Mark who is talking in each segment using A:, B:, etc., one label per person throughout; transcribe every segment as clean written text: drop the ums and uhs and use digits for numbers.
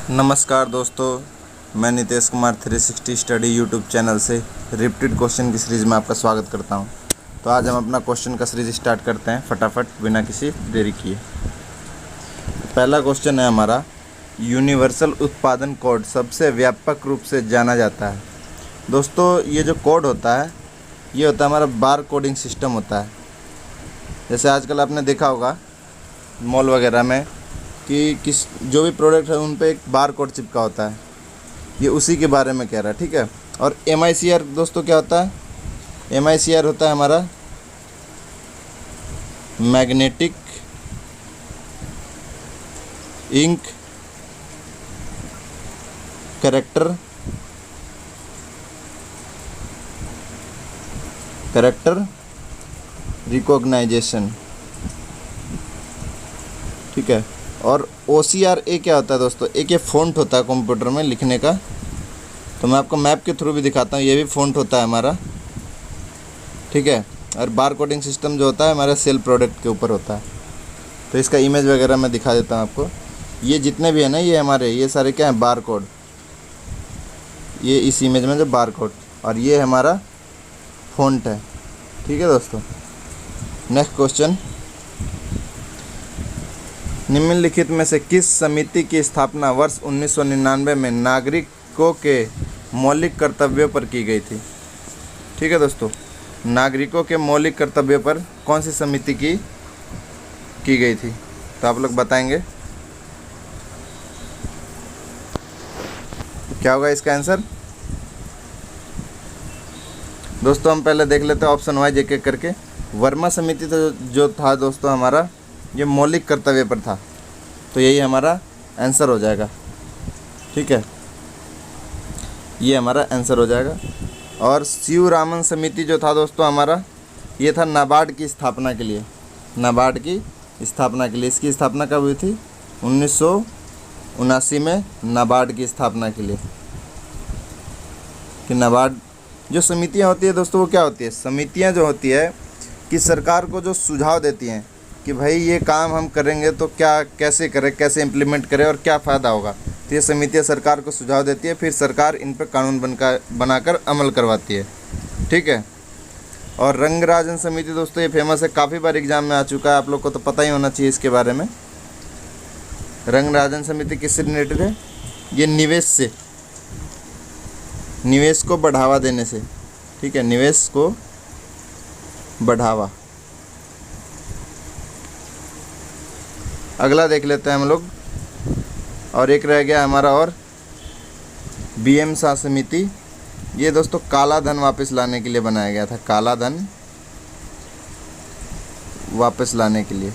A: नमस्कार दोस्तों, मैं Nitesh Kumar 360 study YouTube channel से रिपीटेड क्वेश्चन की सीरीज़ में आपका स्वागत करता हूं। तो आज हम अपना क्वेश्चन का सीरीज स्टार्ट करते हैं फटाफट बिना किसी देरी किए। पहला क्वेश्चन है हमारा, यूनिवर्सल उत्पादन कोड सबसे व्यापक रूप से जाना जाता है। दोस्तों, ये जो कोड होता है ये होता है हमारा बार कोडिंग सिस्टम होता है। जैसे आजकल आपने देखा होगा मॉल वगैरह में कि जो भी प्रोडक्ट है उन पे एक बार कोड चिपका होता है, ये उसी के बारे में कह रहा है। ठीक है। और MICR दोस्तों क्या होता है? MICR होता है हमारा मैग्नेटिक इंक कैरेक्टर रिकॉग्नाइजेशन। ठीक है। और OCRA क्या होता है दोस्तों? एक ये फ़ॉन्ट होता है कंप्यूटर में लिखने का, तो मैं आपको मैप के थ्रू भी दिखाता हूँ। ये भी फ़ॉन्ट होता है हमारा। ठीक है। और बार कोडिंग सिस्टम जो होता है हमारा सेल प्रोडक्ट के ऊपर होता है। तो इसका इमेज वगैरह मैं दिखा देता हूँ आपको। ये जितने भी है ना, ये हमारे ये सारे क्या हैं? Bar code. ये इस इमेज में जो बार कोड, और ये हमारा फ़ॉन्ट है। ठीक है दोस्तों। नेक्स्ट क्वेश्चन, निम्नलिखित में से किस समिति की स्थापना वर्ष 1999 में नागरिकों के मौलिक कर्तव्यों पर की गई थी? ठीक है दोस्तों, नागरिकों के मौलिक कर्तव्यों पर कौन सी समिति की गई थी? तो आप लोग बताएंगे क्या होगा इसका आंसर? दोस्तों हम पहले देख लेते हैं ऑप्शन वाइज एक एक करके। वर्मा समिति तो जो था दोस्तों हमारा, ये मौलिक कर्तव्य पर था, तो यही हमारा आंसर हो जाएगा। ठीक है, ये हमारा आंसर हो जाएगा। और शिवरामन समिति जो था दोस्तों हमारा, ये था नाबार्ड की स्थापना के लिए। नाबार्ड की स्थापना के लिए, इसकी स्थापना कब हुई थी? 1979 में नाबार्ड की स्थापना के लिए। कि नाबार्ड जो समितियां होती है दोस्तों, वो क्या होती है? समितियां जो होती है कि सरकार को जो सुझाव देती हैं कि भाई ये काम हम करेंगे तो क्या, कैसे करें, कैसे इम्प्लीमेंट करें और क्या फ़ायदा होगा। तो ये समितियाँ सरकार को सुझाव देती है, फिर सरकार इन पर कानून बनाकर अमल करवाती है। ठीक है। और रंगराजन समिति दोस्तों ये फेमस है, काफ़ी बार एग्जाम में आ चुका है, आप लोग को तो पता ही होना चाहिए इसके बारे में। रंगराजन समिति किससे रिलेटेड है? ये निवेश को बढ़ावा देने से। ठीक है, निवेश को बढ़ावा। अगला देख लेते हैं हम लोग। और एक रह गया हमारा, और BM शाह समिति। ये दोस्तों काला धन वापस लाने के लिए बनाया गया था। काला धन वापस लाने के लिए।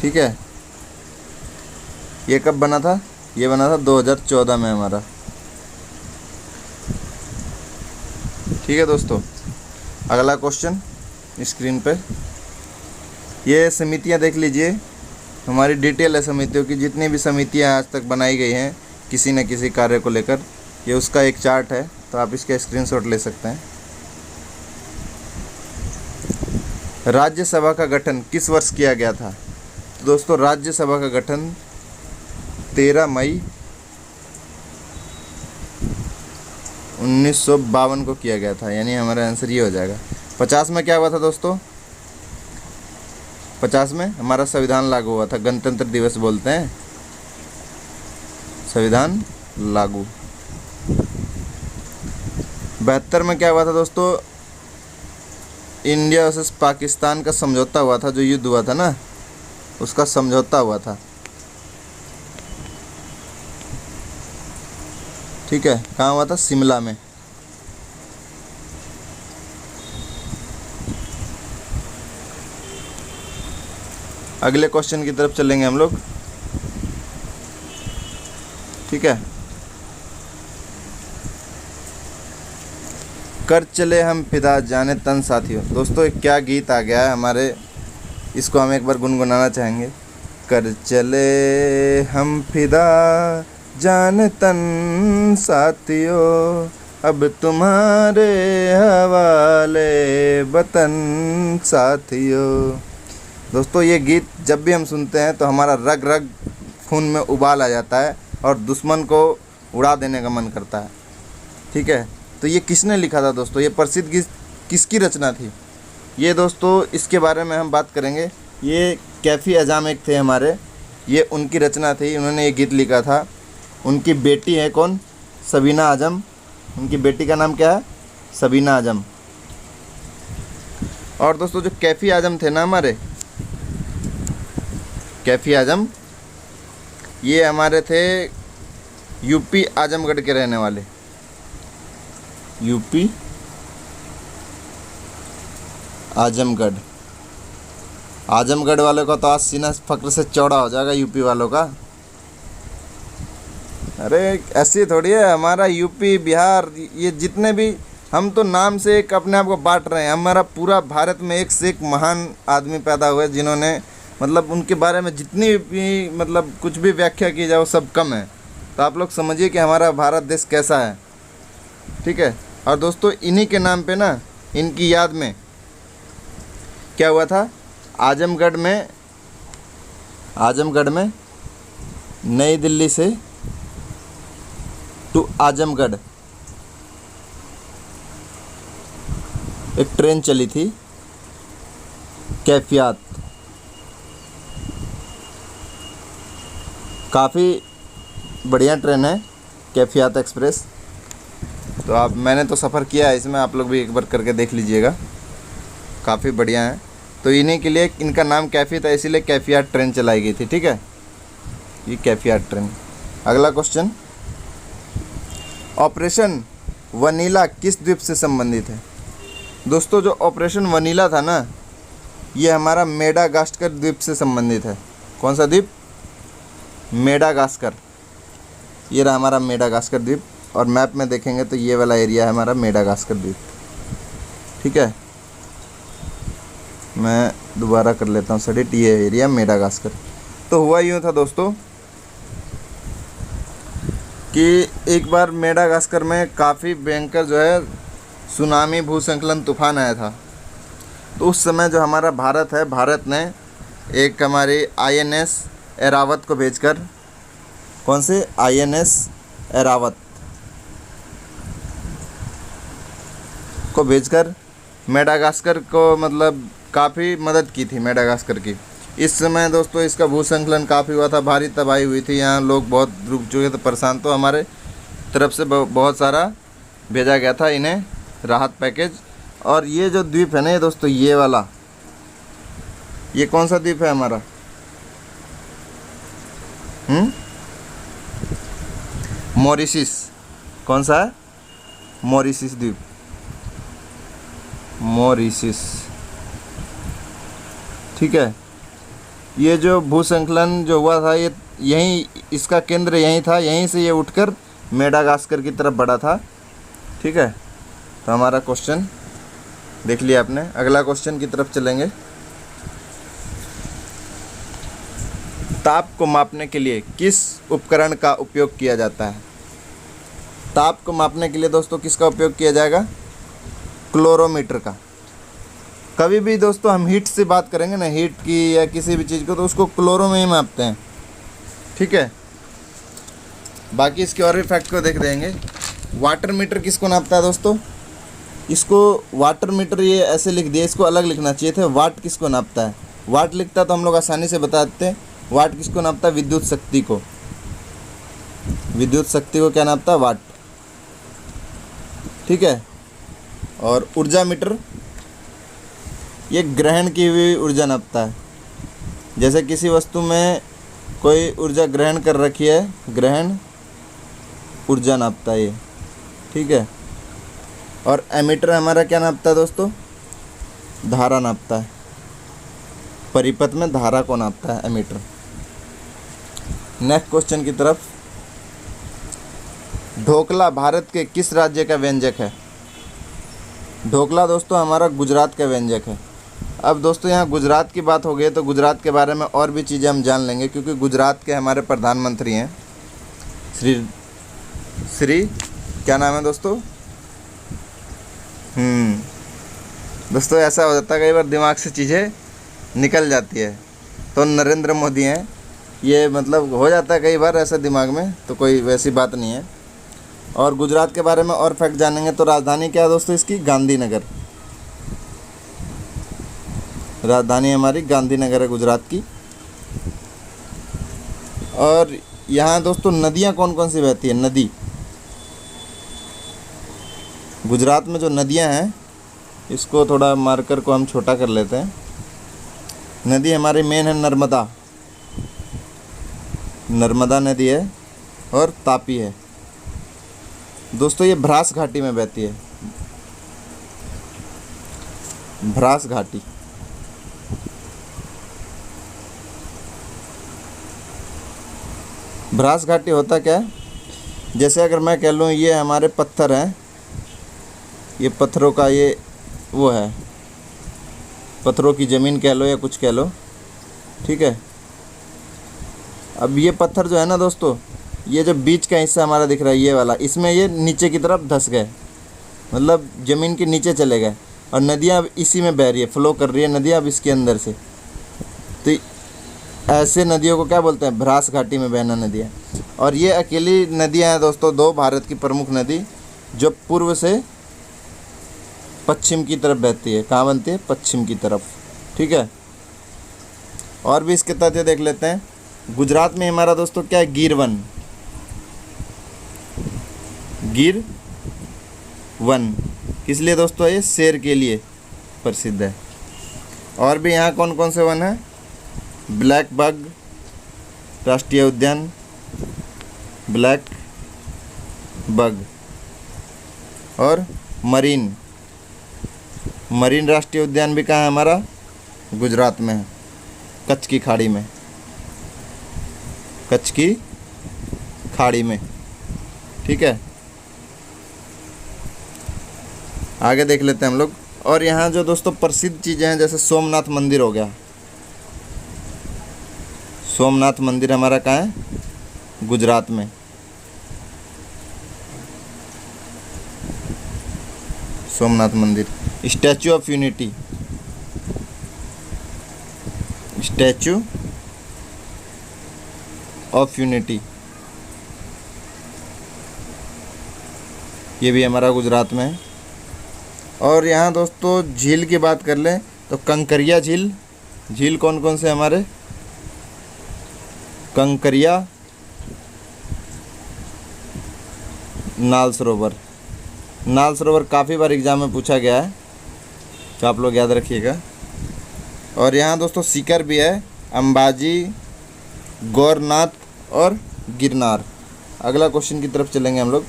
A: ठीक है। ये कब बना था? ये बना था 2014 में हमारा। ठीक है दोस्तों। अगला क्वेश्चन स्क्रीन पे, ये समितियां देख लीजिए, हमारी डिटेल है समितियों की। जितनी भी समितियां आज तक बनाई गई हैं किसी न किसी कार्य को लेकर, ये उसका एक चार्ट है, तो आप इसका स्क्रीनशॉट ले सकते हैं। राज्यसभा का गठन किस वर्ष किया गया था? तो दोस्तों राज्यसभा का गठन 13 मई 1952 को किया गया था, यानी हमारा आंसर ये हो जाएगा। 50 में क्या हुआ था दोस्तों? 50 में हमारा संविधान लागू हुआ था। गणतंत्र दिवस बोलते हैं, संविधान लागू। 72 में क्या हुआ था दोस्तों? इंडिया वर्सेस पाकिस्तान का समझौता हुआ था, जो युद्ध हुआ था ना, उसका समझौता हुआ था। ठीक है, कहाँ हुआ था? शिमला में। अगले क्वेश्चन की तरफ चलेंगे हम लोग। ठीक है। कर चले हम फिदा जाने तन साथियों। दोस्तों एक क्या गीत आ गया है हमारे, इसको हम एक बार गुनगुनाना चाहेंगे। कर चले हम फिदा जाने तन साथियों, अब तुम्हारे हवाले वतन साथियों। दोस्तों ये गीत जब भी हम सुनते हैं तो हमारा रग रग खून में उबाल आ जाता है और दुश्मन को उड़ा देने का मन करता है। ठीक है, तो ये किसने लिखा था दोस्तों? ये प्रसिद्ध किसकी रचना थी? ये दोस्तों इसके बारे में हम बात करेंगे। ये कैफ़ी अज़म एक थे हमारे, ये उनकी रचना थी, उन्होंने ये गीत लिखा था। उनकी बेटी है कौन? सबीना आज़म। उनकी बेटी का नाम क्या है? सबीना आज़म। और दोस्तों जो कैफ़ी आज़म थे ना हमारे, कैफ़ी आज़म, ये हमारे थे यूपी आजमगढ़ के रहने वाले। यूपी आजमगढ़। आजमगढ़ वालों का तो आज सीना फक्र से चौड़ा हो जाएगा यूपी वालों का। अरे ऐसी थोड़ी है, हमारा यूपी बिहार ये जितने भी, हम तो नाम से एक अपने आप को बांट रहे हैं। हमारा पूरा भारत में एक से एक महान आदमी पैदा हुए जिन्होंने मतलब उनके बारे में जितनी भी मतलब कुछ भी व्याख्या की जाए वो सब कम है। तो आप लोग समझिए कि हमारा भारत देश कैसा है। ठीक है, और दोस्तों इन्हीं के नाम पे ना, इनकी याद में क्या हुआ था? आजमगढ़ में नई दिल्ली से टू आजमगढ़ एक ट्रेन चली थी, कैफियत। काफ़ी बढ़िया ट्रेन है कैफियत एक्सप्रेस। तो मैंने तो सफ़र किया है इसमें, आप लोग भी एक बार करके देख लीजिएगा, काफ़ी बढ़िया है। तो इन्हीं के लिए इनका नाम कैफ़ी था, इसीलिए कैफियत ट्रेन चलाई गई थी। ठीक है, ये कैफियत ट्रेन। अगला क्वेश्चन, ऑपरेशन वनीला किस द्वीप से संबंधित है? दोस्तों जो ऑपरेशन वनीला था ना, ये हमारा मेडागास्कर द्वीप से संबंधित है। कौन सा द्वीप? मेडागास्कर। ये रहा हमारा मेडागास्कर द्वीप, और मैप में देखेंगे तो ये वाला एरिया है हमारा मेडागास्कर द्वीप। ठीक है, मैं दोबारा कर लेता हूँ सडिट, ये एरिया मेडागास्कर। तो हुआ यूँ था दोस्तों कि एक बार मेडागास्कर में काफ़ी भयंकर जो है सुनामी भूस्खलन तूफान आया था। तो उस समय जो हमारा भारत है, भारत ने एक हमारी INS एरावत को भेजकर, कौन से? INS एरावत को भेजकर मेडागास्कर को मतलब काफ़ी मदद की थी मेडागास्कर की। इस समय दोस्तों इसका भूस्खलन काफ़ी हुआ था, भारी तबाही हुई थी, यहाँ लोग बहुत रुक चुके थे, परेशान। तो हमारे तरफ से बहुत सारा भेजा गया था इन्हें राहत पैकेज। और ये जो द्वीप है ना ये दोस्तों, ये वाला, ये कौन सा द्वीप है हमारा? मॉरिशस। कौन सा है? मॉरिशस द्वीप, मॉरिशस। ठीक है, ये जो भूस्खलन जो हुआ था, ये यहीं, इसका केंद्र यहीं था, यहीं से ये उठकर मेडागास्कर की तरफ बढ़ा था। ठीक है, तो हमारा क्वेश्चन देख लिया आपने। अगला क्वेश्चन की तरफ चलेंगे। ताप को मापने के लिए किस उपकरण का उपयोग किया जाता है? ताप को मापने के लिए दोस्तों किसका उपयोग किया जाएगा? क्लोरोमीटर का। कभी भी दोस्तों हम हीट से बात करेंगे ना, हीट की या किसी भी चीज़ को, तो उसको क्लोरो में ही मापते हैं। ठीक है, बाकी इसके और भी फैक्ट को देख देंगे। वाटर मीटर किसको नापता है दोस्तों? इसको वाटर मीटर ये ऐसे लिख दिया, इसको अलग लिखना चाहिए था। वाट किसको नापता है? वाट लिखता तो हम लोग आसानी से बता देते हैं। वाट किसको नापता है? विद्युत शक्ति को। विद्युत शक्ति को क्या नापता है? वाट। ठीक है, और ऊर्जा मीटर ये ग्रहण की हुई ऊर्जा नापता है। जैसे किसी वस्तु में कोई ऊर्जा ग्रहण कर रखी है, ग्रहण ऊर्जा नापता है ये। ठीक है, और एमीटर हमारा क्या नापता है दोस्तों? धारा नापता है। परिपथ में धारा को नापता है एमीटर। नेक्स्ट क्वेश्चन की तरफ। ढोकला भारत के किस राज्य का व्यंजक है? ढोकला दोस्तों हमारा गुजरात का व्यंजक है। अब दोस्तों यहाँ गुजरात की बात हो गई तो गुजरात के बारे में और भी चीज़ें हम जान लेंगे, क्योंकि गुजरात के हमारे प्रधानमंत्री हैं श्री क्या नाम है दोस्तों? दोस्तों ऐसा हो जाता है कई बार दिमाग से चीज़ें निकल जाती है। तो नरेंद्र मोदी हैं ये मतलब हो जाता है कई बार ऐसा दिमाग में, तो कोई वैसी बात नहीं है। और गुजरात के बारे में और फैक्ट जानेंगे तो राजधानी क्या है दोस्तों इसकी? गांधीनगर। राजधानी हमारी गांधीनगर है गुजरात की। और यहाँ दोस्तों नदियाँ कौन कौन सी बहती है? नदी गुजरात में जो नदियाँ हैं, इसको थोड़ा मार्कर को हम छोटा कर लेते हैं। नदी हमारी मेन है नर्मदा, नर्मदा नदी है, और तापी है। दोस्तों ये भ्रास घाटी में बहती है, भ्रास घाटी। भ्रास घाटी होता क्या है? जैसे अगर मैं कह लूँ ये हमारे पत्थर हैं, ये पत्थरों का ये वो है, पत्थरों की ज़मीन कह लो या कुछ कह लो, ठीक है। अब ये पत्थर जो है ना दोस्तों, ये जो बीच का हिस्सा हमारा दिख रहा है ये वाला, इसमें ये नीचे की तरफ धंस गए, मतलब ज़मीन के नीचे चले गए, और नदियाँ अब इसी में बह रही है, फ्लो कर रही है नदियाँ अब इसके अंदर से। तो ऐसे नदियों को क्या बोलते हैं? भ्रास घाटी में बहना नदियाँ। और ये अकेली नदियाँ हैं दोस्तों, दो भारत की प्रमुख नदी, जो पूर्व से पश्चिम की तरफ बहती है। कहाँ बनती है? पश्चिम की तरफ, ठीक है। और भी इसके तथ्य देख लेते हैं। गुजरात में हमारा दोस्तों क्या है? गिर वन, गिर वन किस लिए दोस्तों? ये शेर के लिए प्रसिद्ध है। और भी यहाँ कौन कौन से वन है? ब्लैक बग राष्ट्रीय उद्यान, ब्लैक बग, और मरीन, मरीन राष्ट्रीय उद्यान भी कहाँ है हमारा? गुजरात में है, कच्छ की खाड़ी में, कच्छ की खाड़ी में, ठीक है। आगे देख लेते हैं हम लोग। और यहाँ जो दोस्तों प्रसिद्ध चीज़ें हैं, जैसे सोमनाथ मंदिर हो गया। सोमनाथ मंदिर हमारा कहाँ है? गुजरात में। सोमनाथ मंदिर। Statue of unity, statue of unity, ये भी हमारा गुजरात में है। और यहाँ दोस्तों झील की बात कर लें तो कंकरिया झील, झील कौन कौन से हमारे? कंकरिया, नाल सरोवर। नाल सरोवर काफ़ी बार एग्जाम में पूछा गया है, तो आप लोग याद रखिएगा। और यहाँ दोस्तों सीकर भी है, अंबाजी, गौरनाथ और गिरनार। अगला क्वेश्चन की तरफ चलेंगे हम लोग।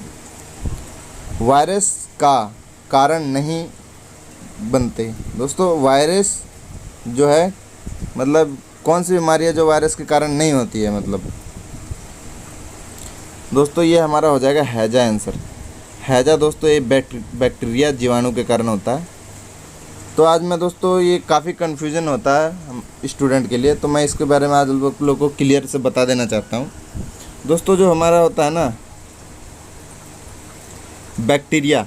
A: वायरस का कारण नहीं बनते। दोस्तों वायरस जो है, मतलब कौन सी बीमारी है जो वायरस के कारण नहीं होती है? मतलब दोस्तों ये हमारा हो जाएगा हैजा आंसर। हैजा दोस्तों ये बैक्टीरिया जीवाणु के कारण होता है। तो आज मैं दोस्तों ये काफ़ी कन्फ्यूज़न होता है हम स्टूडेंट के लिए, तो मैं इसके बारे में आज लोगों को क्लियर से बता देना चाहता हूँ। दोस्तों जो हमारा होता है ना बैक्टीरिया,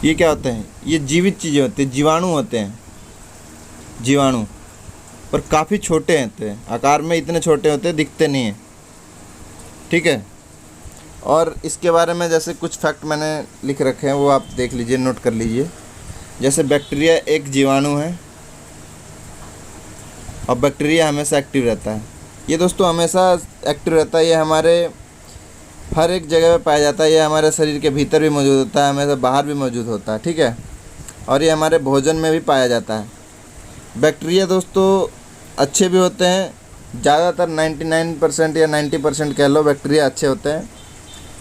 A: ये क्या होते हैं? ये जीवित चीज़ें होती हैं, जीवाणु होते हैं, जीवाणु, पर काफ़ी छोटे होते हैं, आकार में इतने छोटे होते हैं, दिखते नहीं हैं, ठीक है। और इसके बारे में जैसे कुछ फैक्ट मैंने लिख रखे हैं, वो आप देख लीजिए, नोट कर लीजिए। जैसे बैक्टीरिया एक जीवाणु है, और बैक्टीरिया हमेशा एक्टिव रहता है। ये दोस्तों हमेशा एक्टिव रहता है, ये हमारे हर एक जगह पे पाया जाता है। ये हमारे शरीर के भीतर भी मौजूद होता है, हमेशा बाहर भी मौजूद होता है, ठीक है। और ये हमारे भोजन में भी पाया जाता है। बैक्टीरिया दोस्तों अच्छे भी होते हैं, ज़्यादातर 99% या 90% कह लो बैक्टीरिया अच्छे होते हैं।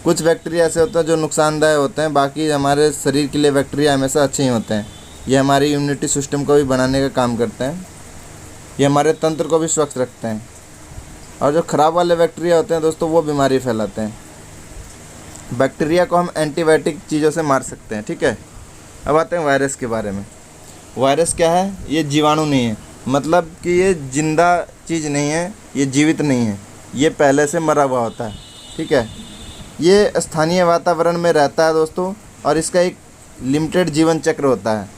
A: कुछ बैक्टीरिया ऐसे होते हैं जो नुकसानदायक होते हैं, बाकी हमारे शरीर के लिए बैक्टीरिया हमेशा अच्छे ही होते हैं। ये हमारी इम्यूनिटी सिस्टम को भी बढ़ाने का काम करते हैं, ये हमारे तंत्र को भी स्वच्छ रखते हैं। और जो ख़राब वाले बैक्टीरिया होते हैं दोस्तों, वो बीमारी फैलाते हैं। बैक्टीरिया को हम एंटीबायोटिक चीज़ों से मार सकते हैं, ठीक है। अब आते हैं वायरस के बारे में। वायरस क्या है? ये जीवाणु नहीं है, मतलब कि ये जिंदा चीज़ नहीं है, ये जीवित नहीं है, ये पहले से मरा हुआ होता है, ठीक है। ये स्थानीय वातावरण में रहता है दोस्तों, और इसका एक लिमिटेड जीवन चक्र होता है।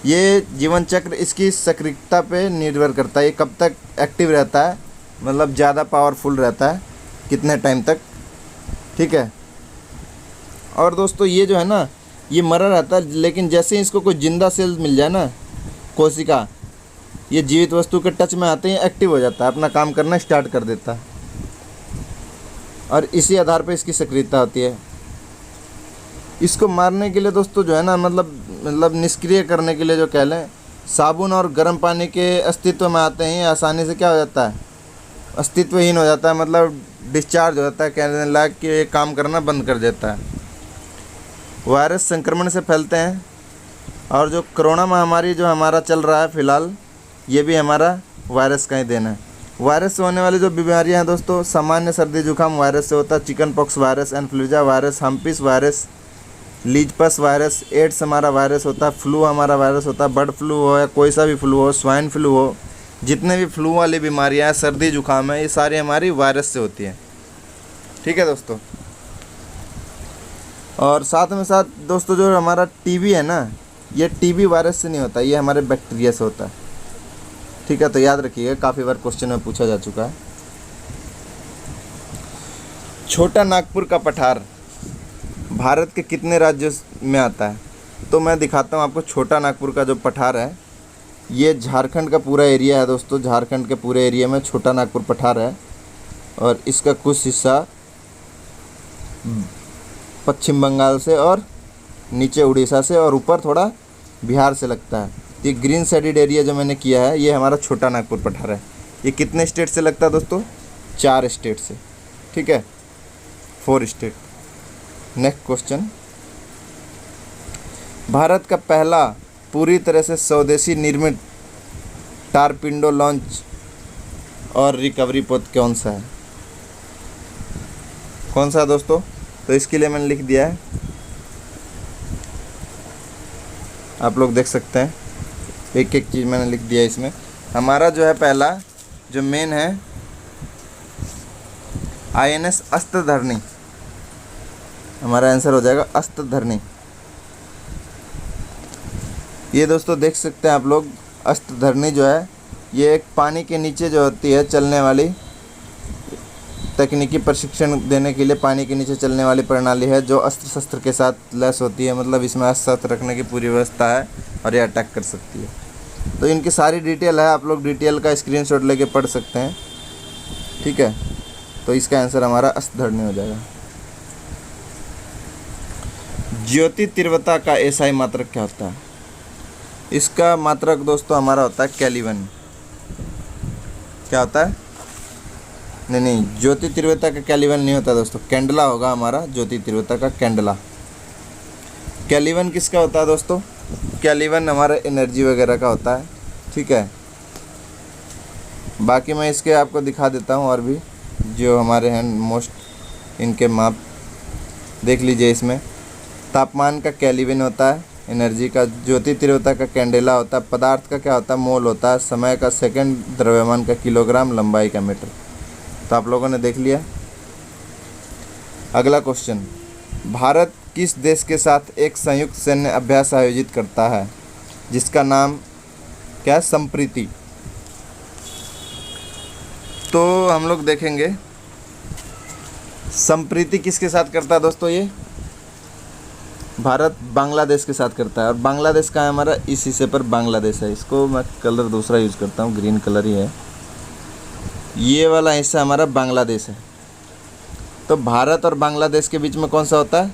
A: ये जीवन चक्र इसकी सक्रियता पे निर्भर करता है, ये कब तक एक्टिव रहता है, मतलब ज़्यादा पावरफुल रहता है कितने टाइम तक, ठीक है। और दोस्तों ये जो है ना, ये मरा रहता है, लेकिन जैसे ही इसको कोई जिंदा सेल मिल जाए ना, कोशिका, ये जीवित वस्तु के टच में आते ही एक्टिव हो जाता है, अपना काम करना स्टार्ट कर देता है, और इसी आधार पर इसकी सक्रियता होती है। इसको मारने के लिए दोस्तों जो है ना, मतलब निष्क्रिय करने के लिए जो कह लें, साबुन और गर्म पानी के अस्तित्व में आते ही आसानी से क्या हो जाता है, अस्तित्वहीन हो जाता है, मतलब डिस्चार्ज हो जाता है, कहने लायक कि ये काम करना बंद कर देता है। वायरस संक्रमण से फैलते हैं, और जो कोरोना महामारी जो हमारा चल रहा है फ़िलहाल, ये भी हमारा वायरस का ही देन है। वायरस से होने वाली जो बीमारियां हैं दोस्तों, सामान्य सर्दी जुकाम वायरस से होता है, chicken pox virus, influenza virus, herpes virus, लीजपस वायरस, एड्स हमारा वायरस होता है, फ्लू हमारा वायरस होता है, बर्ड फ्लू हो या कोई सा भी फ्लू हो, स्वाइन फ्लू हो, जितने भी फ्लू वाली बीमारियां हैं, सर्दी जुकाम है, ये सारी हमारी वायरस से होती हैं, ठीक है दोस्तों। और साथ में साथ दोस्तों जो हमारा टीबी है ना, ये टीबी वायरस से नहीं होता, ये हमारे बैक्टीरिया से होता है, ठीक है। तो याद रखिएगा, काफ़ी बार क्वेश्चन में पूछा जा चुका है। छोटा नागपुर का पठार भारत के कितने राज्यों में आता है? तो मैं दिखाता हूँ आपको। छोटा नागपुर का जो पठार है, ये झारखंड का पूरा एरिया है दोस्तों, झारखंड के पूरे एरिया में छोटा नागपुर पठार है, और इसका कुछ हिस्सा पश्चिम बंगाल से और नीचे उड़ीसा से और ऊपर थोड़ा बिहार से लगता है। ये ग्रीन शेडेड एरिया जो मैंने किया है, ये हमारा छोटा नागपुर पठार है। ये कितने स्टेट से लगता है दोस्तों? 4 स्टेट से, ठीक है, 4 स्टेट। नेक्स्ट क्वेश्चन, भारत का पहला पूरी तरह से स्वदेशी निर्मित टारपिडो लॉन्च और रिकवरी पथ कौन सा है? कौन सा है दोस्तों? तो इसके लिए मैंने लिख दिया है, आप लोग देख सकते हैं, एक एक चीज़ मैंने लिख दिया है इसमें। हमारा जो है पहला जो मेन है, INS अस्त्रधरणी, हमारा आंसर हो जाएगा अस्त्रधरणी। ये दोस्तों देख सकते हैं आप लोग, अस्त्रधरणी जो है, ये एक पानी के नीचे जो होती है चलने वाली, तकनीकी प्रशिक्षण देने के लिए पानी के नीचे चलने वाली प्रणाली है, जो अस्त्र शस्त्र के साथ लैस होती है, मतलब इसमें अस्त्र शस्त्र रखने की पूरी व्यवस्था है और ये अटैक कर सकती है। तो इनकी सारी डिटेल है, आप लोग डिटेल का स्क्रीनशॉट लेके पढ़ सकते हैं, ठीक है। तो इसका आंसर हमारा अस्त्रधरणी हो जाएगा। ज्योति तीव्रता का एसआई मात्रक क्या होता है? इसका मात्रक दोस्तों हमारा होता है केल्विन। क्या होता है? नहीं, ज्योति तीव्रता का केल्विन नहीं होता दोस्तों, कैंडला होगा हमारा ज्योति तीव्रता का, कैंडला। केल्विन किसका होता है दोस्तों? केल्विन हमारा एनर्जी वगैरह का होता है, ठीक है। बाकी मैं इसके आपको दिखा देता हूँ, और भी जो हमारे हैं मोस्ट, इनके माप देख लीजिए। इसमें तापमान का केल्विन होता है, एनर्जी का ज्योति तीव्रता का कैंडेला होता है, पदार्थ का क्या होता है? मोल होता है, समय का सेकंड, द्रव्यमान का किलोग्राम, लंबाई का मीटर। तो आप लोगों ने देख लिया। अगला क्वेश्चन, भारत किस देश के साथ एक संयुक्त सैन्य अभ्यास आयोजित करता है जिसका नाम क्या है? संप्रीति। तो हम लोग देखेंगे संप्रीति किसके साथ करता है दोस्तों? ये भारत बांग्लादेश के साथ करता है। और बांग्लादेश का है हमारा, इस हिस्से पर बांग्लादेश है। इसको मैं कलर दूसरा यूज़ करता हूँ, ग्रीन कलर ही है। ये वाला हिस्सा हमारा बांग्लादेश है। तो भारत और बांग्लादेश के बीच में कौन सा होता है?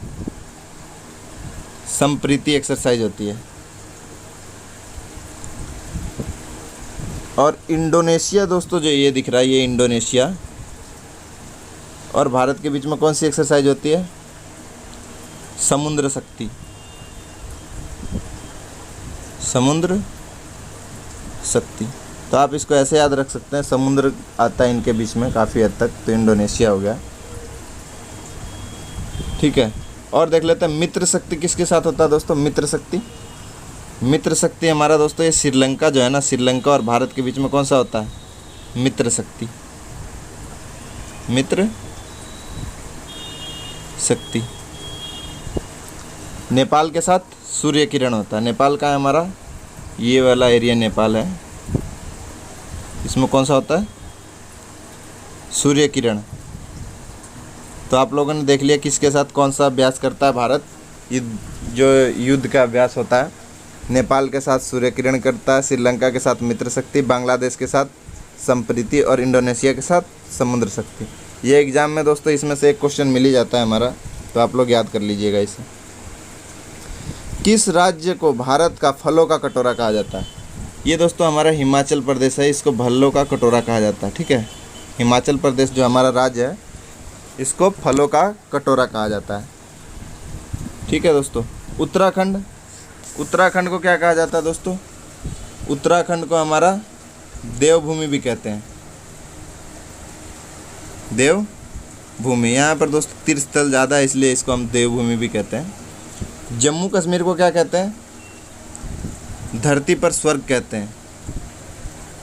A: संप्रीति एक्सरसाइज होती है। और इंडोनेशिया दोस्तों, जो ये दिख रहा है, ये इंडोनेशिया और भारत के बीच में कौन सी एक्सरसाइज होती है? समुद्र शक्ति, समुद्र शक्ति। तो आप इसको ऐसे याद रख सकते हैं, समुद्र आता है इनके बीच में काफ़ी हद तक, तो इंडोनेशिया हो गया, ठीक है। और देख लेते हैं मित्र शक्ति किसके साथ होता है दोस्तों? मित्र शक्ति, मित्र शक्ति हमारा दोस्तों ये श्रीलंका जो है ना, श्रीलंका और भारत के बीच में कौन सा होता है? मित्र शक्ति, मित्र शक्ति। नेपाल के साथ सूर्य किरण होता है। नेपाल का है हमारा ये वाला एरिया नेपाल है। इसमें कौन सा होता है? सूर्य किरण। तो आप लोगों ने देख लिया किसके साथ कौन सा अभ्यास करता है भारत। जो युद्ध का अभ्यास होता है, नेपाल के साथ सूर्य किरण करता है, श्रीलंका के साथ मित्र शक्ति, बांग्लादेश के साथ संप्रीति और इंडोनेशिया के साथ समुद्र शक्ति। ये एग्ज़ाम में दोस्तों इसमें से एक क्वेश्चन मिल ही जाता है हमारा, तो आप लोग याद कर लीजिएगा इसे। किस राज्य को भारत का फलों का कटोरा कहा जाता है? ये दोस्तों हमारा हिमाचल प्रदेश है, इसको फलों का कटोरा कहा जाता है। ठीक है, हिमाचल प्रदेश जो हमारा राज्य है इसको फलों का कटोरा कहा जाता है। ठीक है दोस्तों। उत्तराखंड, उत्तराखंड को क्या कहा जाता है दोस्तों? उत्तराखंड को हमारा देवभूमि भी कहते हैं, देवभूमि। यहाँ पर दोस्तों तीर्थस्थल ज़्यादा है इसलिए इसको हम देवभूमि भी कहते हैं। जम्मू कश्मीर को क्या कहते हैं? धरती पर स्वर्ग कहते हैं,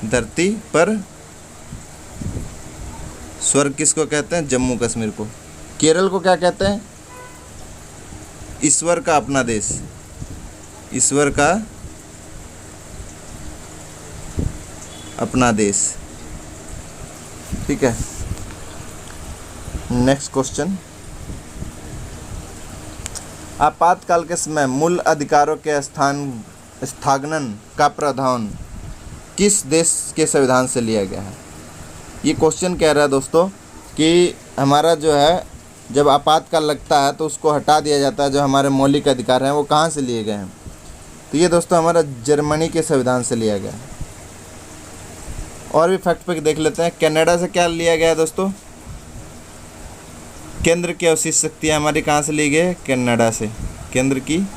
A: धरती पर स्वर्ग किसको कहते हैं? जम्मू कश्मीर को। केरल को क्या कहते हैं? ईश्वर का अपना देश, ईश्वर का अपना देश। ठीक है, नेक्स्ट क्वेश्चन। आपातकाल के समय मूल अधिकारों के स्थागन का प्रावधान किस देश के संविधान से लिया गया है? ये क्वेश्चन कह रहा है दोस्तों कि हमारा जो है जब आपातकाल लगता है तो उसको हटा दिया जाता है, जो हमारे मौलिक अधिकार हैं वो कहाँ से लिए गए हैं? तो ये दोस्तों हमारा जर्मनी के संविधान से लिया गया है। और भी फैक्ट पे देख लेते हैं। कनाडा से क्या लिया गया है दोस्तों? केंद्र की अवशिष्ट शक्तियाँ हमारी कहाँ से ली गई? कनाडा से। केंद्र की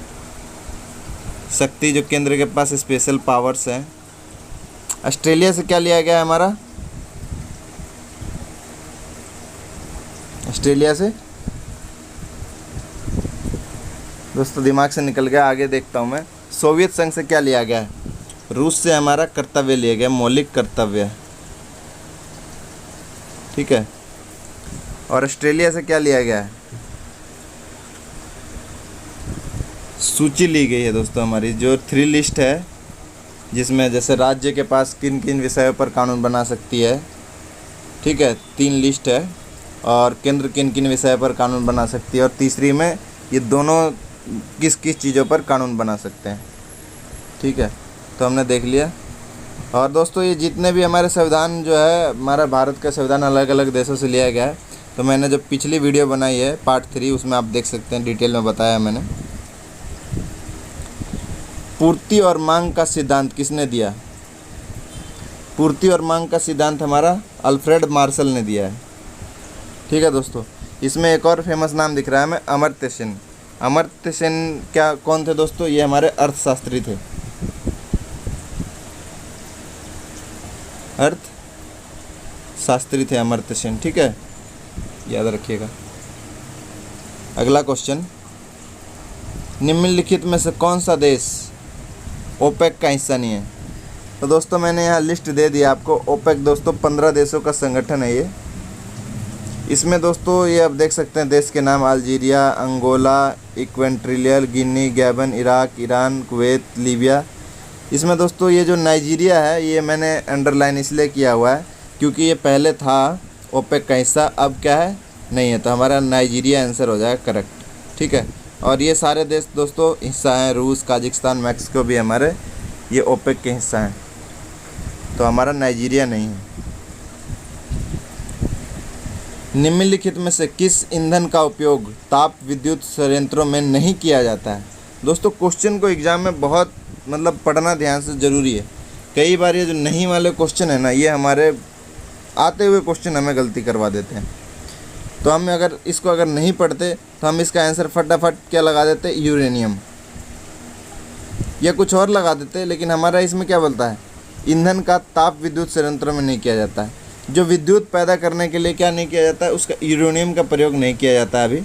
A: शक्ति, जो केंद्र के पास स्पेशल पावर्स हैं। ऑस्ट्रेलिया से क्या लिया गया है हमारा? ऑस्ट्रेलिया से दोस्तों दिमाग से निकल गया, आगे देखता हूँ मैं। सोवियत संघ से क्या लिया गया है? रूस से हमारा कर्तव्य लिया गया, मौलिक कर्तव्य। ठीक है। और ऑस्ट्रेलिया से क्या लिया गया है? सूची ली गई है दोस्तों हमारी, जो 3 लिस्ट है, जिसमें जैसे राज्य के पास किन किन विषयों पर कानून बना सकती है। ठीक है, 3 लिस्ट है। और केंद्र किन किन विषय पर कानून बना सकती है, और तीसरी में ये दोनों किस किस चीज़ों पर कानून बना सकते हैं। ठीक है, तो हमने देख लिया। और दोस्तों ये जितने भी हमारे संविधान जो है, हमारा भारत का संविधान अलग अलग देशों से लिया गया है। तो मैंने जो पिछली वीडियो बनाई है पार्ट 3, उसमें आप देख सकते हैं, डिटेल में बताया मैंने। पूर्ति और मांग का सिद्धांत किसने दिया? पूर्ति और मांग का सिद्धांत हमारा अल्फ्रेड मार्शल ने दिया है। ठीक है दोस्तों। इसमें एक और फेमस नाम दिख रहा है हमें, अमर्त्य सेन। अमर्त्य सेन क्या कौन थे दोस्तों? ये हमारे अर्थशास्त्री थे, अर्थशास्त्री थे अमर्त्य सेन। ठीक है, याद रखिएगा। अगला क्वेश्चन, निम्नलिखित में से कौन सा देश ओपेक का हिस्सा नहीं है? तो दोस्तों मैंने यहाँ लिस्ट दे दी आपको। ओपेक दोस्तों 15 देशों का संगठन है ये। इसमें दोस्तों ये आप देख सकते हैं देश के नाम: Algeria, Angola, Equatorial Guinea, Gabon, Iraq, Iran, Kuwait, Libya. इसमें दोस्तों ये जो नाइजीरिया है, ये मैंने अंडरलाइन इसलिए किया हुआ है क्योंकि ये पहले था ओपेक का हिस्सा, अब क्या है? नहीं है। तो हमारा नाइजीरिया आंसर हो जाएगा करेक्ट। ठीक है। और ये सारे देश दोस्तों हिस्सा हैं, रूस, काजाकिस्तान, मैक्सिको भी हमारे ये ओपेक के हिस्सा हैं। तो हमारा नाइजीरिया नहीं है। निम्नलिखित में से किस ईंधन का उपयोग ताप विद्युत संयंत्रों में नहीं किया जाता है? दोस्तों क्वेश्चन को एग्जाम में बहुत पढ़ना ध्यान से ज़रूरी है। कई बार ये जो नहीं वाले क्वेश्चन है ना, ये हमारे आते हुए क्वेश्चन हमें गलती करवा देते हैं। तो हम अगर इसको नहीं पढ़ते तो हम इसका आंसर फटाफट क्या लगा देते? यूरेनियम, या कुछ और लगा देते। लेकिन हमारा इसमें क्या बोलता है? ईंधन का ताप विद्युत संयंत्रों में नहीं किया जाता है। जो विद्युत पैदा करने के लिए क्या नहीं किया जाता है? उसका यूरेनियम का प्रयोग नहीं किया जाता है। अभी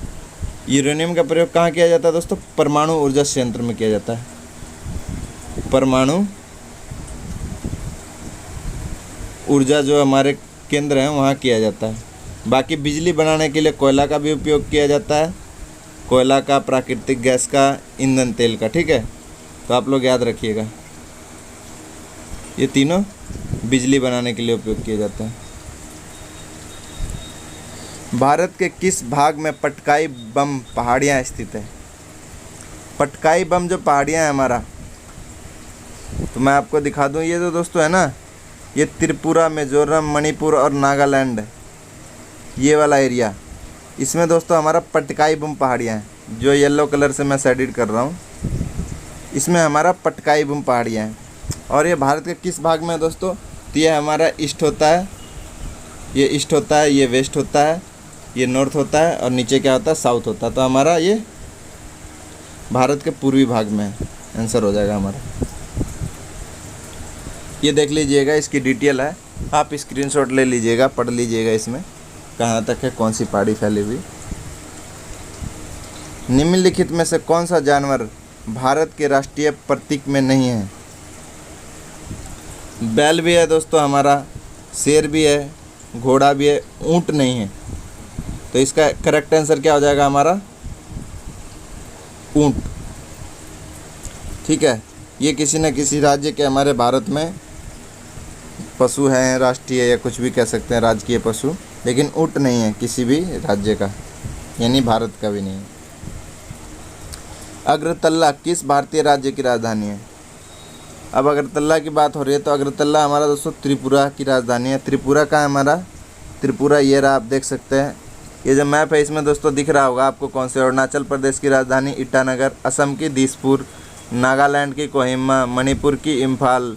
A: यूरेनियम का प्रयोग कहाँ किया जाता है दोस्तों? परमाणु ऊर्जा संयंत्र में किया जाता है। परमाणु ऊर्जा जो हमारे केंद्र हैं वहाँ किया जाता है। बाकी बिजली बनाने के लिए कोयला का भी उपयोग किया जाता है, कोयला का, प्राकृतिक गैस का, ईंधन तेल का। ठीक है, तो आप लोग याद रखिएगा। ये तीनों बिजली बनाने के लिए उपयोग किए जाते हैं। भारत के किस भाग में पटकाई बम पहाड़ियाँ स्थित है? पटकाई बम जो पहाड़ियाँ हैं हमारा, तो मैं आपको दिखा दूँ। ये जो दोस्तों है ना, ये त्रिपुरा, मिजोरम, मणिपुर और नागालैंड, ये वाला एरिया, इसमें दोस्तों हमारा पटकाई बम पहाड़ियाँ हैं। जो येलो कलर से मैं शेडिड कर रहा हूँ, इसमें हमारा पटकाई बम पहाड़ियाँ हैं। और ये भारत के किस भाग में है दोस्तों? तो ये हमारा ईस्ट होता है, ये ईस्ट होता है, ये वेस्ट होता है, ये नॉर्थ होता है, और नीचे क्या होता है? साउथ होता है। तो हमारा ये भारत के पूर्वी भाग में आंसर हो जाएगा हमारा। ये देख लीजिएगा, इसकी डिटेल है, आप स्क्रीनशॉट ले लीजिएगा, पढ़ लीजिएगा इसमें कहाँ तक है, कौन सी पहाड़ी फैली हुई। निम्नलिखित में से कौन सा जानवर भारत के राष्ट्रीय प्रतीक में नहीं है? बैल भी है दोस्तों हमारा, शेर भी है, घोड़ा भी है, ऊंट नहीं है। तो इसका करेक्ट आंसर क्या हो जाएगा हमारा? ऊंट। ठीक है, ये किसी न किसी राज्य के हमारे भारत में पशु हैं, राष्ट्रीय या कुछ भी कह सकते हैं, राजकीय पशु, लेकिन ऊंट नहीं है किसी भी राज्य का, यानी भारत का भी नहीं है। अगरतला किस भारतीय राज्य की राजधानी है? अब अगरतला की बात हो रही है, तो अगरतला हमारा दोस्तों त्रिपुरा की राजधानी है। त्रिपुरा का है हमारा, त्रिपुरा ये रहा, आप देख सकते हैं। ये जो मैप है इसमें दोस्तों दिख रहा होगा आपको कौन से। अरुणाचल प्रदेश की राजधानी ईटानगर, असम की दिसपुर, नागालैंड की कोहिमा, मणिपुर की इम्फाल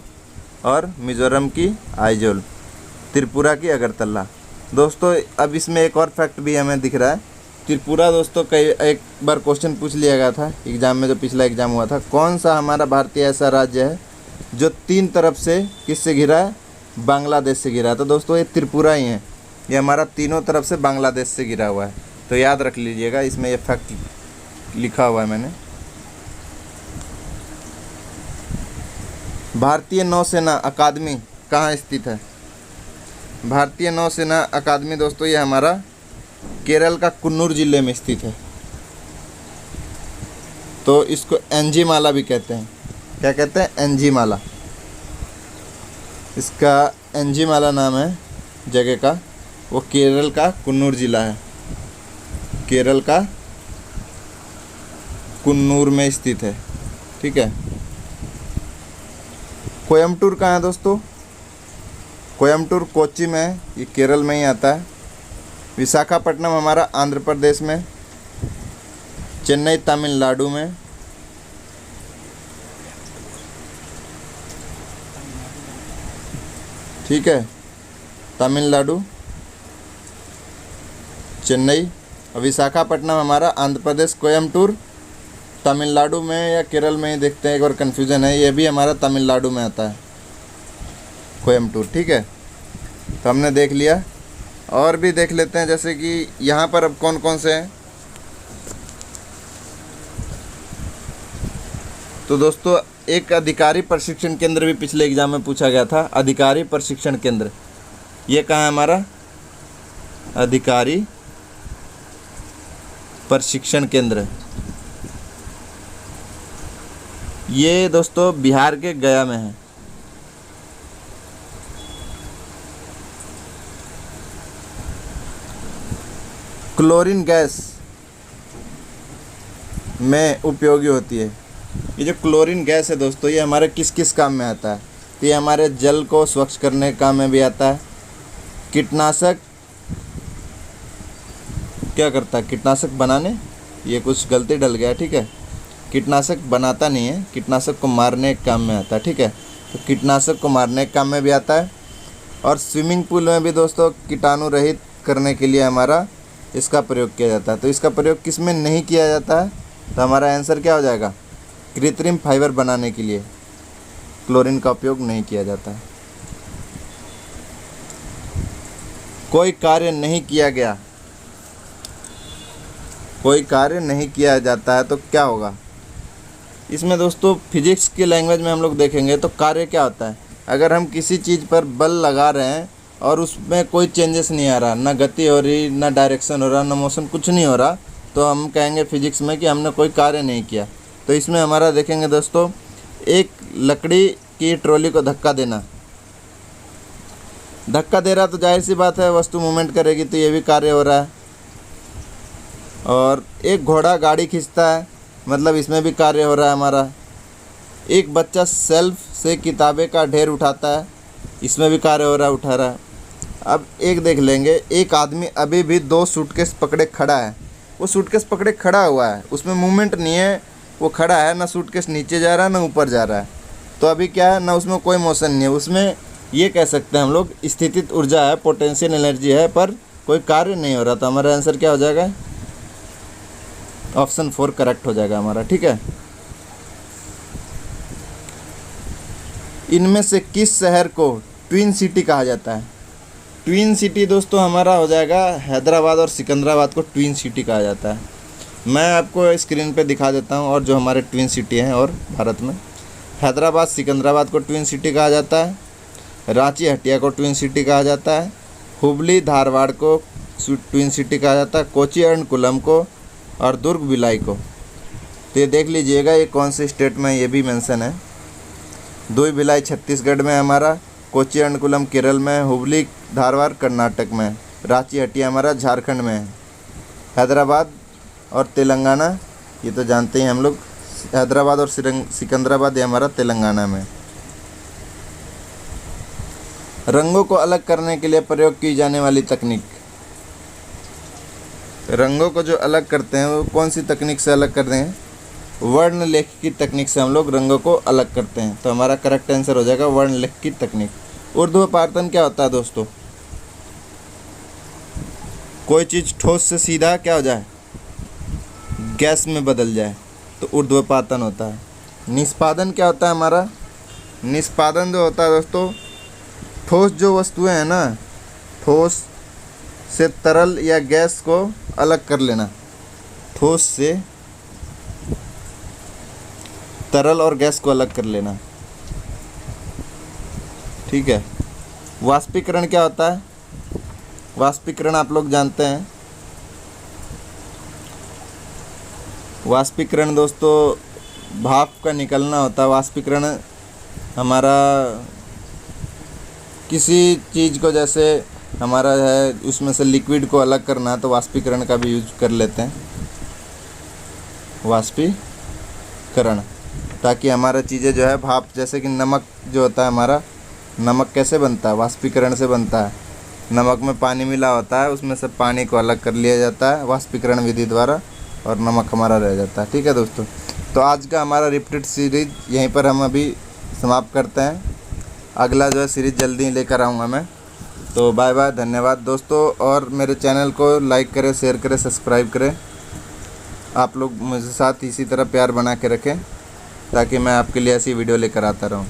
A: और मिजोरम की आइजोल, त्रिपुरा की अगरतला। दोस्तों अब इसमें एक और फैक्ट भी हमें दिख रहा है। त्रिपुरा दोस्तों कई एक बार क्वेश्चन पूछ लिया गया था एग्जाम में, जो पिछला एग्जाम हुआ था, कौन सा हमारा भारतीय ऐसा राज्य है जो 3 तरफ से किससे घिरा है? बांग्लादेश से घिरा है। तो दोस्तों ये त्रिपुरा ही है, ये हमारा तीनों तरफ से बांग्लादेश से घिरा हुआ है। तो याद रख लीजिएगा, इसमें ये फैक्ट लिखा हुआ है मैंने। भारतीय नौसेना अकादमी कहाँ स्थित है? भारतीय नौसेना अकादमी दोस्तों ये हमारा केरल का कुन्नूर जिले में स्थित है। तो इसको एंजीमाला भी कहते हैं। क्या कहते हैं? एंजीमाला। इसका एंजीमाला नाम है जगह का, वो केरल का कुन्नूर जिला है, केरल का कुन्नूर में स्थित है। ठीक है। कोयम्बटूर कहाँ है दोस्तों? कोयम्बटूर कोच्चि में है, ये केरल में ही आता है। विशाखापट्टनम हमारा आंध्र प्रदेश में, चेन्नई तमिलनाडु में, ठीक है, तमिलनाडु, चेन्नई। और विशाखापट्टनम हमारा आंध्र प्रदेश, कोयम्बटूर तमिलनाडु में या केरल में ही देखते हैं, एक बार कन्फ्यूज़न है, ये भी हमारा तमिलनाडु में आता है कोयम्बटूर। ठीक है, तो हमने देख लिया। और भी देख लेते हैं, जैसे कि यहाँ पर अब कौन कौन से हैं। तो दोस्तों एक अधिकारी प्रशिक्षण केंद्र भी पिछले एग्जाम में पूछा गया था। अधिकारी प्रशिक्षण केंद्र ये कहाँ है हमारा? अधिकारी प्रशिक्षण केंद्र ये दोस्तों बिहार के गया में है। क्लोरीन गैस में उपयोगी होती है। ये जो क्लोरीन गैस है दोस्तों, ये हमारे किस किस काम में आता है? तो ये हमारे जल को स्वच्छ करने के काम में भी आता है। कीटनाशक क्या करता है? कीटनाशक बनाने, ये कुछ गलती डल गया, ठीक है। कीटनाशक बनाता नहीं है, कीटनाशक को मारने के काम में आता है, ठीक है। तो कीटनाशक को मारने के काम में भी आता है। और स्विमिंग पूल में भी दोस्तों कीटाणु रहित करने के लिए हमारा इसका प्रयोग किया जाता है। तो इसका प्रयोग किस में नहीं किया जाता है? तो हमारा आंसर क्या हो जाएगा? कृत्रिम फाइबर बनाने के लिए क्लोरीन का उपयोग नहीं किया जाता है। कोई कार्य नहीं किया गया, कोई कार्य नहीं किया जाता है तो क्या होगा? इसमें दोस्तों फिजिक्स की लैंग्वेज में हम लोग देखेंगे तो कार्य क्या होता है? अगर हम किसी चीज़ पर बल लगा रहे हैं और उसमें कोई चेंजेस नहीं आ रहा, ना गति हो रही, ना डायरेक्शन हो रहा, ना मोशन, कुछ नहीं हो रहा, तो हम कहेंगे फिजिक्स में कि हमने कोई कार्य नहीं किया। तो इसमें हमारा देखेंगे दोस्तों, एक लकड़ी कि ट्रॉली को धक्का देना। धक्का दे रहा तो जाहिर सी बात है वस्तु मूवमेंट करेगी, तो ये भी कार्य हो रहा है। और एक घोड़ा गाड़ी खींचता है, मतलब इसमें भी कार्य हो रहा है हमारा। एक बच्चा सेल्फ से किताबें का ढेर उठाता है, इसमें भी कार्य हो रहा है, उठा रहा है। अब एक देख लेंगे, एक आदमी अभी भी 2 सूटकेस पकड़े खड़ा है। वो सूटकेस पकड़े खड़ा हुआ है, उसमें मूवमेंट नहीं है, वो खड़ा है, ना सूटकेस नीचे जा रहा है ना ऊपर जा रहा है। तो अभी क्या है ना, उसमें कोई मोशन नहीं है। उसमें ये कह सकते हैं हम लोग स्थितिज ऊर्जा है, पोटेंशियल एनर्जी है, पर कोई कार्य नहीं हो रहा। तो हमारा आंसर क्या हो जाएगा? ऑप्शन 4 करेक्ट हो जाएगा हमारा। ठीक है। इनमें से किस शहर को ट्विन सिटी कहा जाता है? ट्विन सिटी दोस्तों हमारा हो जाएगा हैदराबाद और सिकंदराबाद को ट्विन सिटी कहा जाता है। मैं आपको स्क्रीन पे दिखा देता हूँ और जो हमारे ट्विन सिटी हैं और भारत में, हैदराबाद सिकंदराबाद को ट्विन सिटी कहा जाता है, रांची हटिया को ट्विन सिटी कहा जाता है, हुबली धारवाड़ को ट्विन सिटी कहा जाता है, कोची एर्नाकुलम को और दुर्ग भिलाई को। तो ये देख लीजिएगा ये कौन से स्टेट में ये भी मेंशन है। दुर्ग भिलाई छत्तीसगढ़ में हमारा, कोची एर्नाकुलम केरल में, हुबली धारवाड़ कर्नाटक में, रांची हटिया हमारा झारखंड में है, हैदराबाद और तेलंगाना ये तो जानते हैं हम लोग, हैदराबाद और सिकंदराबाद ये हमारा तेलंगाना में। रंगों को अलग करने के लिए प्रयोग की जाने वाली तकनीक। रंगों को जो अलग करते हैं वो कौन सी तकनीक से अलग करते हैं? वर्ण लेख की तकनीक से हम लोग रंगों को अलग करते हैं। तो हमारा करेक्ट आंसर हो जाएगा वर्ण लेख की तकनीक। ऊर्ध्वपातन क्या होता है दोस्तों? कोई चीज़ ठोस से सीधा क्या हो जाए, गैस में बदल जाए, तो ऊर्ध्वपातन होता है। निष्पादन क्या होता है हमारा? निष्पादन जो होता है दोस्तों, ठोस जो वस्तुएं हैं ना, ठोस से तरल या गैस को अलग कर लेना। ठोस से तरल और गैस को अलग कर लेना। ठीक है। वाष्पीकरण क्या होता है? वाष्पीकरण आप लोग जानते हैं। वाष्पीकरण दोस्तों भाप का निकलना होता है। वाष्पीकरण हमारा किसी चीज़ को, जैसे हमारा है उसमें से लिक्विड को अलग करना है तो वाष्पीकरण का भी यूज कर लेते हैं, वाष्पीकरण, ताकि हमारा चीज़ें जो है भाप, जैसे कि नमक जो होता है हमारा, नमक कैसे बनता है? वाष्पीकरण से बनता है। नमक में पानी मिला होता है, उसमें से पानी को अलग कर लिया जाता है वाष्पीकरण विधि द्वारा और नमक हमारा रह जाता है। ठीक है दोस्तों, तो आज का हमारा रिपीटेड सीरीज यहीं पर हम अभी समाप्त करते हैं। अगला जो है सीरीज जल्दी लेकर आऊँगा मैं। तो बाय बाय, धन्यवाद दोस्तों। और मेरे चैनल को लाइक करें, शेयर करें, सब्सक्राइब करें। आप लोग मुझे साथ इसी तरह प्यार बना के रखें ताकि मैं आपके लिए ऐसी वीडियो लेकर आता रहूँ।